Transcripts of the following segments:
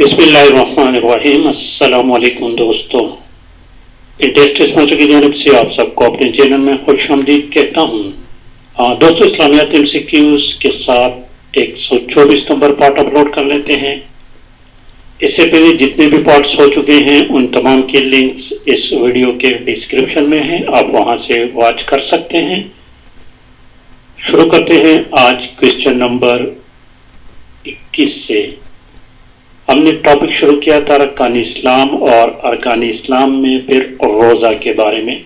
बिस्मिल्लाहिर्रहमानिर्रहीम। अस्सलाम वालेकुम दोस्तों, इंटरेस्ट स्पॉन्सर की जानिब से आप सबको अपने चैनल में खुशामदीद कहता हूँ। दोस्तों, इस्लामियात एमसीक्यूज के साथ 124 नंबर पार्ट अपलोड कर लेते हैं। इससे पहले जितने भी पार्ट्स हो चुके हैं उन तमाम के लिंक्स इस वीडियो के डिस्क्रिप्शन में हैं, आप वहां से वॉच कर सकते हैं। शुरू करते हैं आज क्वेश्चन नंबर 21 से। हमने टॉपिक शुरू किया था अरकान इस्लाम और अरकान इस्लाम में फिर रोज़ा के बारे में।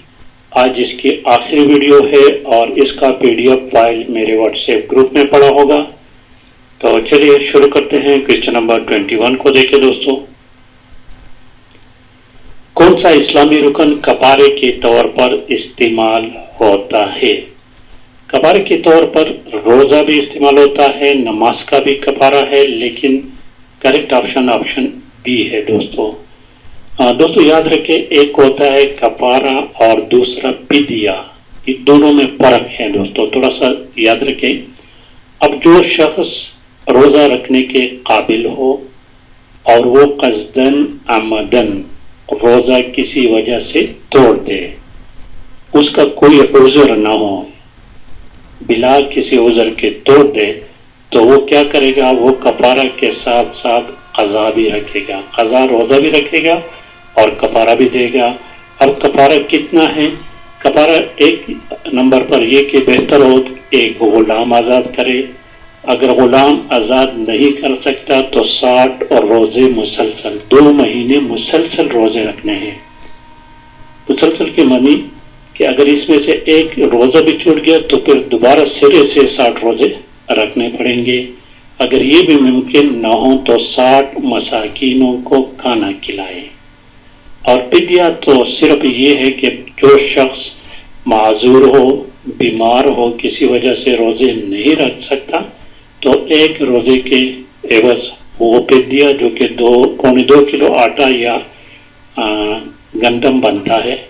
आज इसकी आखिरी वीडियो है और इसका पीडीएफ फाइल मेरे व्हाट्सएप ग्रुप में पड़ा होगा। तो चलिए शुरू करते हैं। क्वेश्चन नंबर 21 को देखें दोस्तों। कौन सा इस्लामी रुकन कपारे के तौर पर इस्तेमाल होता है? कपारे के तौर पर रोज़ा भी इस्तेमाल होता है, नमाज का भी कपारा है, लेकिन करेक्ट ऑप्शन बी है दोस्तों। दोस्तों याद रखें, एक होता है कपारा और दूसरा फिदिया, ये दोनों में फर्क है दोस्तों, थोड़ा सा याद रखें। अब जो शख्स रोजा रखने के काबिल हो और वो कस्दन आमदन रोजा किसी वजह से तोड़ दे, उसका कोई उज़र ना हो, बिला किसी उज़र के तोड़ दे, तो वो क्या करेगा? वो कपारा के साथ साथ कज़ा भी रखेगा, कज़ा रोज़ा भी रखेगा और कपारा भी देगा। अब कपारा कितना है? कपारा एक नंबर पर ये कि बेहतर हो एक गुलाम आज़ाद करे। अगर गुलाम आज़ाद नहीं कर सकता तो 60 और रोज़े मुसलसल 2 महीने मुसलसल रोज़े रखने हैं। मुसलसल के मानी कि अगर इसमें से एक रोज़ा भी छूट गया तो फिर दोबारा सिरे से 60 रोज़े रखने पड़ेंगे। अगर ये भी मुमकिन ना हो तो 60 मसाकीनों को खाना खिलाए। और फिदिया तो सिर्फ ये है कि जो शख्स माजूर हो, बीमार हो, किसी वजह से रोजे नहीं रख सकता, तो एक रोजे के एवज वो फिदिया जो कि 2.25 किलो आटा या गंदम बनता है।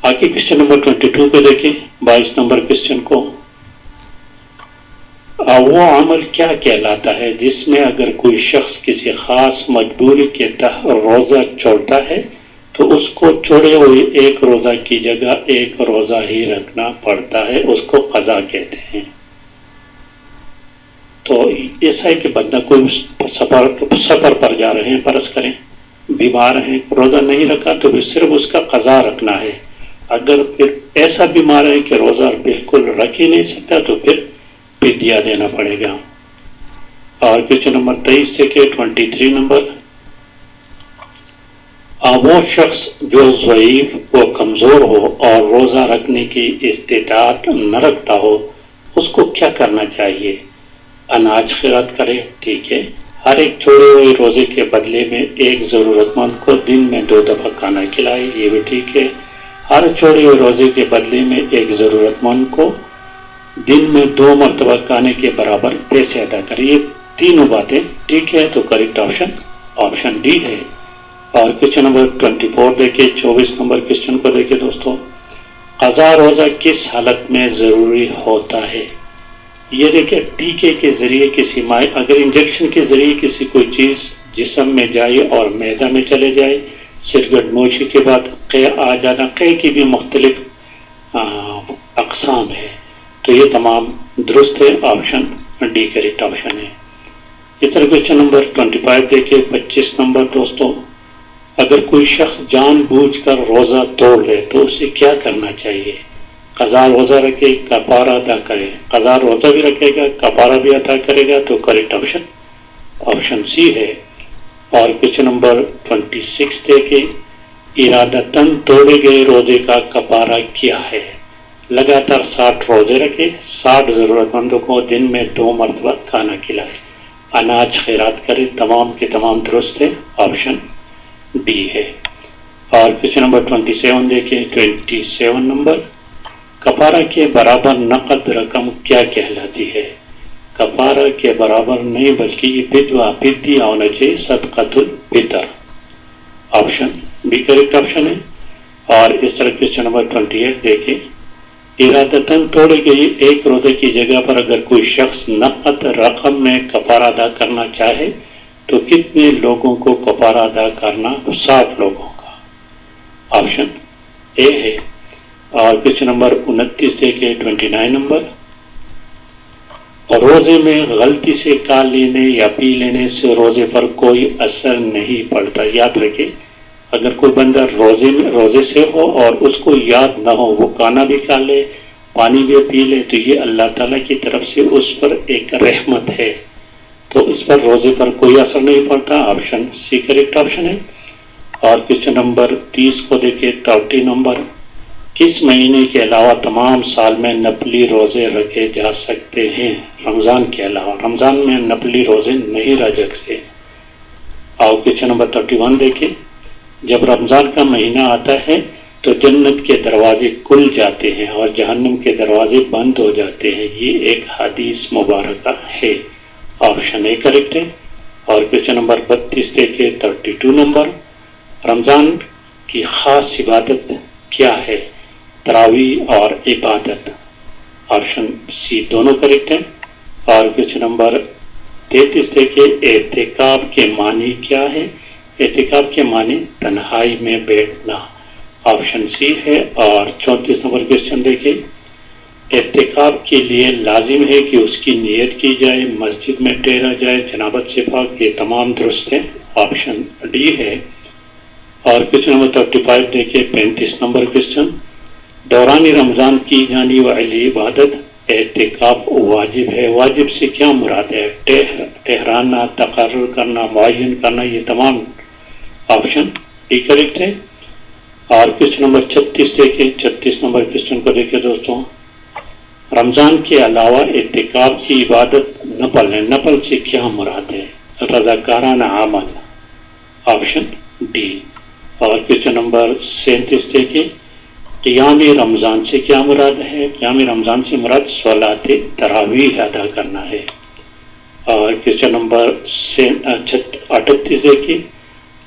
आगे क्वेश्चन नंबर 22 पे देखें, 22 नंबर क्वेश्चन को। वो अमल क्या कहलाता है जिसमें अगर कोई शख्स किसी खास मजबूरी के तहत रोजा छोड़ता है तो उसको छोड़े हुए एक रोजा की जगह एक रोजा ही रखना पड़ता है, उसको कज़ा कहते हैं। तो ऐसा है कि बंदा कोई सफर पर जा रहे हैं, फर्ज करें बीमार हैं, रोजा नहीं रखा तो फिर सिर्फ उसका कज़ा रखना है। अगर फिर ऐसा बीमार है कि रोजा बिल्कुल रख ही नहीं सकता तो फिर फिदिया देना पड़ेगा। और क्वेश्चन नंबर 23 से 23 नंबर। वो शख्स जो ज़ईफ व कमजोर हो और रोजा रखने की इस्तिताअत न रखता हो, उसको क्या करना चाहिए? अनाज खिरात करे, ठीक है। हर एक छोड़े हुए रोजे के बदले में एक जरूरतमंद को दिन में 2 दफा खाना खिलाए, ये भी ठीक है। हर छोड़े हुए रोजे के बदले में एक जरूरतमंद को दिन में 2 मरतबा खाने के बराबर पैसे अदा करें। ये तीनों बातें ठीक है, तो करेक्ट ऑप्शन डी है। और क्वेश्चन नंबर 24 देखे, 24 नंबर क्वेश्चन को देखे दोस्तों। कज़ा रोजा किस हालत में जरूरी होता है? ये देखिए, टीके के जरिए किसी अगर इंजेक्शन के जरिए किसी कोई चीज जिस्म में जाए और मैदा में चले जाए, सिरगट नोशी के बाद क़े आ जाना, क़े की भी मुख्तलिफ अक़साम है, तो ये तमाम दुरुस्त है, ऑप्शन डी करेक्ट ऑप्शन है। इस तरह क्वेश्चन नंबर 25 देखे, 25 नंबर दोस्तों। अगर कोई शख्स जानबूझकर रोजा तोड़ ले तो उसे क्या करना चाहिए? कज़ा रोजा रखे, कपारा अदा करे। कज़ा रोजा भी रखेगा, कपारा भी अदा करेगा, तो करेक्ट ऑप्शन सी है। और क्वेश्चन नंबर 26 देखे, इरादतन तोड़े गए रोजे का कपारा क्या है? लगातार 60 रोजे रखे, 60 जरूरतमंदों को दिन में 2 मरतबा खाना खिलाए, अनाज खैरात करे, तमाम के तमाम दुरुस्त है, ऑप्शन डी है। और क्वेश्चन नंबर 27 देखें, 27 नंबर। कपारा के बराबर नकद रकम क्या कहलाती है? कपारा के बराबर नहीं बल्कि ये फिदिया होना चाहिए, सदक़तुल फितर, ऑप्शन बी करेक्ट ऑप्शन है। और इस तरह क्वेश्चन नंबर 28 देखें, इरादतन तोड़ी गई एक रोजे की जगह पर अगर कोई शख्स नकद रकम में कफारा अदा करना चाहे تو کتنے لوگوں کو کفارہ ادا کرنا؟ 60 لوگوں کا۔ آپشن اے ہے۔ اور کوشچن نمبر 29 دیکھیں 29 نمبر، روزے میں غلطی سے کھا لینے یا پی لینے سے روزے پر کوئی اثر نہیں پڑتا۔ یاد رکھیں، اگر کوئی بندہ روزے سے ہو اور اس کو یاد نہ ہو، وہ کھانا بھی کھا لے، پانی بھی پی لے، تو یہ اللہ تعالیٰ کی طرف سے اس پر ایک رحمت ہے، تو اس پر روزے پر کوئی اثر نہیں پڑتا۔ آپشن سی کریکٹ آپشن ہے۔ اور کوشچن نمبر 30 کو دیکھیں 30 نمبر، کس مہینے کے علاوہ تمام سال میں نفلی روزے رکھے جا سکتے ہیں؟ رمضان کے علاوہ، رمضان میں نفلی روزے نہیں رکھ سکتے۔ اور کوشچن نمبر 31 دیکھیں، جب رمضان کا مہینہ آتا ہے تو جنت کے دروازے کھل جاتے ہیں اور جہنم کے دروازے بند ہو جاتے ہیں، یہ ایک حدیث مبارکہ ہے۔ آپشن اے کریکٹ ہے۔ اور کوشچن نمبر 32 دیکھیں 32 نمبر، رمضان کی خاص عبادت کیا ہے؟ تراویح اور عبادت۔ آپشن سی دونوں کریکٹ ہیں۔ اور کوشچن نمبر 33 دیکھیں، اعتکاف کے معنی کیا ہے؟ اعتکاف کے معنی تنہائی میں بیٹھنا۔ آپشن سی ہے۔ اور 34 نمبر کوشچن دیکھیں، اعتکاف کے لیے لازم ہے کہ اس کی نیت کی جائے، مسجد میں ٹھہرا جائے، جنابت سے پاک، یہ تمام درست ہیں۔ آپشن ڈی ہے۔ اور کوشچن نمبر 35 دیکھیں 35 نمبر کوشچن، دوران رمضان کی جانے والی عبادت اعتکاف واجب ہے۔ واجب سے کیا مراد ہے؟ ٹھہرانا، تقرر کرنا، معین کرنا، یہ تمام آپشن ڈی کریکٹ ہے۔ اور کوشچن نمبر 36 دیکھیں 36 نمبر کوشچن کو دیکھیں دوستوں، رمضان کے علاوہ اعتکاف کی عبادت نفل ہے، نفل سے کیا مراد ہے؟ رضاکارانہ عمل۔ Option D. اور کوشچن نمبر 37 دیکھیں، قیام رمضان سے کیا مراد ہے؟ قیام رمضان سے مراد صلاۃ تراویح ادا کرنا ہے۔ اور کوشچن نمبر 38 دیکھیں،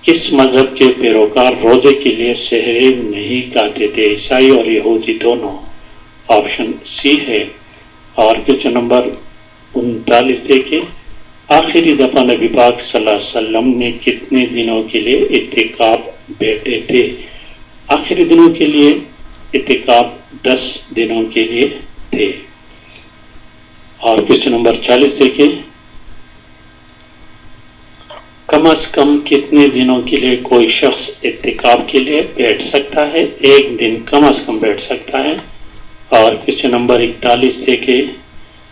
کس مذہب کے پیروکار روزے کے لیے سحری نہیں کھاتے تھے؟ عیسائی اور یہودی دونوں۔ آپشن سی ہے۔ اور کوشچن نمبر 39 دیکھیں، آخری دفعہ نبی پاک صلی اللہ علیہ وسلم نے کتنے دنوں کے لیے اعتکاف بیٹھے تھے؟ آخری دنوں کے لیے اعتکاف 10 دنوں کے لیے تھے۔ اور کوشچن نمبر 40 دیکھیں، کم از کم کتنے دنوں کے لیے کوئی شخص اعتکاف کے لیے بیٹھ سکتا ہے؟ 1 دن کم از کم بیٹھ سکتا ہے۔ اور کوشچن نمبر 41 دیکھیں،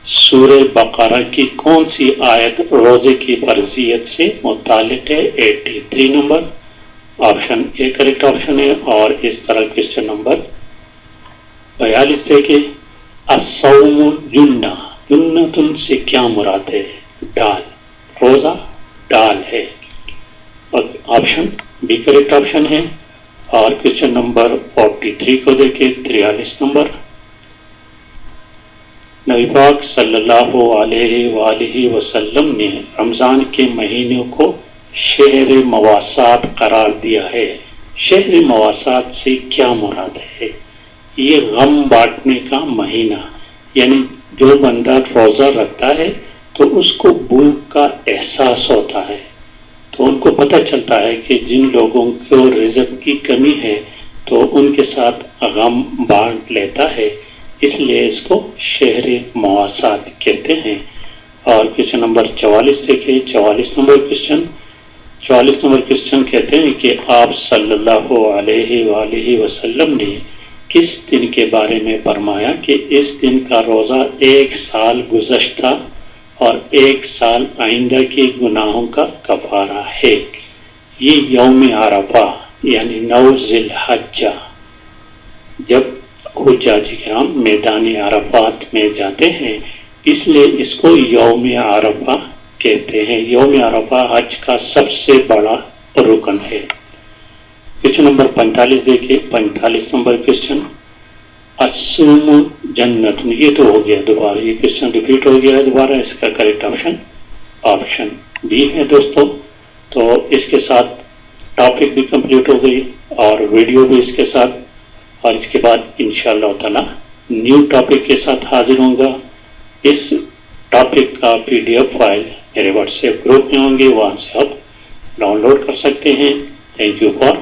سورہ بقرہ کی کون سی آیت روزے کی فرضیت سے متعلق ہے؟ 83 number. Option a correct option ہے۔ اور اس طرح کوشچن نمبر 42 دیکھیں، الصوم جنہ، جنۃ سے کیا مراد ہے؟ ڈال، روزہ ڈال ہے۔ اور آپشن بی کریکٹ آپشن ہے۔ اور کوشچن نمبر 43 کو دیکھیں 43 نمبر، نبی پاک صلی اللہ علیہ وآلہ وسلم نے رمضان کے مہینے کو شہر مواسات قرار دیا ہے۔ شہر مواسات سے کیا مراد ہے؟ یہ غم بانٹنے کا مہینہ، یعنی جو بندہ روزہ رکھتا ہے تو اس کو بھوک کا احساس ہوتا ہے، تو ان کو پتہ چلتا ہے کہ جن لوگوں کو رزق کی کمی ہے تو ان کے ساتھ غم بانٹ لیتا ہے، اس لیے اس کو شہر مواسات کہتے ہیں۔ اور کوشچن نمبر 44 دیکھیں 44 نمبر کوشچن کہتے ہیں کہ آپ صلی اللہ علیہ وآلہ وسلم نے کس دن کے بارے میں فرمایا کہ اس دن کا روزہ 1 سال گزشتہ اور 1 سال آئندہ کے گناہوں کا کفارہ ہے؟ یہ یوم عرفہ یعنی 9 ذی الحجہ، جب حجاج کرام میدان عرفات میں جاتے ہیں، اس لیے اس کو یوم عرفہ کہتے ہیں۔ یوم عرفہ حج کا سب سے بڑا رکن ہے۔ کوشچن نمبر 45 دیکھیں 45 نمبر کوشچن، الصوم جنت، یہ تو ہو گیا دوبارہ، یہ کوشچن ریپیٹ ہو گیا ہے دوبارہ، اس کا کریکٹ آپشن آپشن بی ہے دوستوں۔ تو اس کے ساتھ ٹاپک بھی کمپلیٹ ہو گئی اور ویڈیو بھی اس کے ساتھ، اور اس کے بعد انشاءاللہ تعالی نیو ٹاپک کے ساتھ حاضر ہوں گا۔ اس ٹاپک کا PDF فائل میرے واٹس ایپ گروپ میں ہوں گے, وہاں سے آپ ڈاؤن لوڈ کر سکتے ہیں. Thank you for